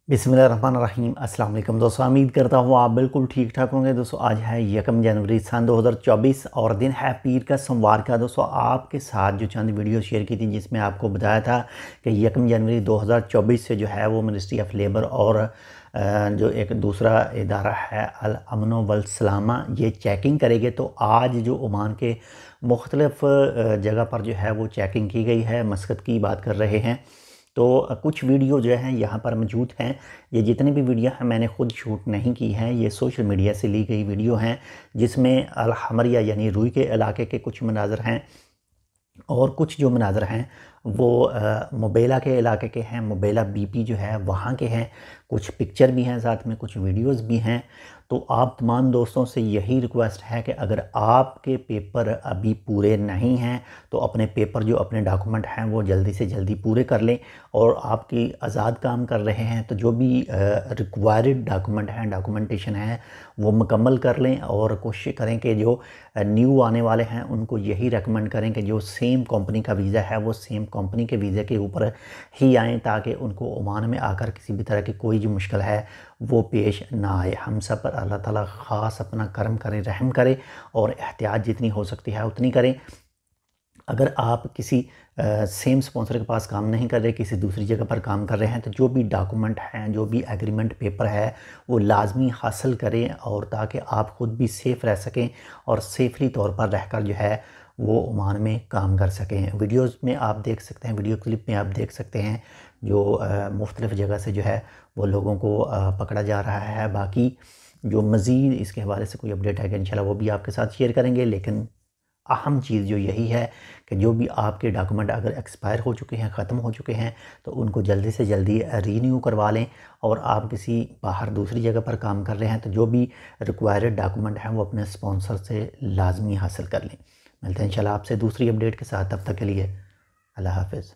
बिस्मिल्लाहिर्रहमानिर्रहीम। अस्सलाम वालेकुम दोस्तों, उम्मीद करता हूँ आप बिल्कुल ठीक ठाक होंगे। दोस्तों आज है 1 जनवरी सन 2024 और दिन है पीर का सोमवार का। दोस्तों आपके साथ जो चंद वीडियो शेयर की थी जिसमें आपको बताया था कि 1 जनवरी 2024 से जो है वो मिनिस्ट्री ऑफ लेबर और जो एक दूसरा इदारा है अल अमन वल सलामा ये चेकिंग करेंगे। तो आज जो ओमान के मुख्तलिफ़ जगह पर जो है वो चेकिंग की गई है। मस्कत की बात कर रहे हैं तो कुछ वीडियो जो हैं यहाँ पर मौजूद हैं। ये जितनी भी वीडियो हैं मैंने ख़ुद शूट नहीं की हैं, ये सोशल मीडिया से ली गई वीडियो हैं जिसमें अल हमरिया यानी रुई के इलाके के कुछ मनाज़र हैं और कुछ जो मनाज़र हैं वो मुबेला के इलाके के हैं। मुबेला बीपी जो है वहाँ के हैं। कुछ पिक्चर भी हैं, साथ में कुछ वीडियोस भी हैं। तो आप तमाम दोस्तों से यही रिक्वेस्ट है कि अगर आपके पेपर अभी पूरे नहीं हैं तो अपने पेपर जो अपने डॉक्यूमेंट हैं वो जल्दी से जल्दी पूरे कर लें। और आपकी आज़ाद काम कर रहे हैं तो जो भी रिक्वायर्ड डॉक्यूमेंट हैं, डॉक्यूमेंटेशन है, वो मुकम्मल कर लें। और कोशिश करें कि जो न्यू आने वाले हैं उनको यही रेकमेंड करें कि जो सेम कंपनी का वीज़ा है वो सेम कंपनी के वीज़े के ऊपर ही आएँ ताकि उनको ओमान में आकर किसी भी तरह की कोई जो मुश्किल है वो पेश ना आए। हम सब पर अल्लाह ताला ख़ास अपना करम करे, रहम करे और एहतियात जितनी हो सकती है उतनी करें। अगर आप किसी सेम स्पॉन्सर के पास काम नहीं कर रहे, किसी दूसरी जगह पर काम कर रहे हैं तो जो भी डॉक्यूमेंट हैं, जो भी एग्रीमेंट पेपर है वो लाजमी हासिल करें और ताकि आप ख़ुद भी सेफ़ रह सकें और सेफली तौर पर रहकर जो है वो ओमान में काम कर सकें। वीडियोस में आप देख सकते हैं, वीडियो क्लिप में आप देख सकते हैं जो मुख्तलिफ़ जगह से जो है वो लोगों को पकड़ा जा रहा है। बाकी जो मज़ीद इसके हवाले से कोई अपडेट है कि इंशाल्लाह वो भी आपके साथ शेयर करेंगे। लेकिन अहम चीज़ जो यही है कि जो भी आपके डॉक्यूमेंट अगर एक्सपायर हो चुके हैं, ख़त्म हो चुके हैं तो उनको जल्दी से जल्दी रीन्यू करवा लें। और आप किसी बाहर दूसरी जगह पर काम कर रहे हैं तो जो भी रिक्वायर्ड डॉक्यूमेंट हैं वो अपने स्पॉन्सर से लाजमी हासिल कर लें। मिलते हैं इंशाल्लाह आपसे दूसरी अपडेट के साथ, तब तक के लिए अल्लाह हाफ़िज़।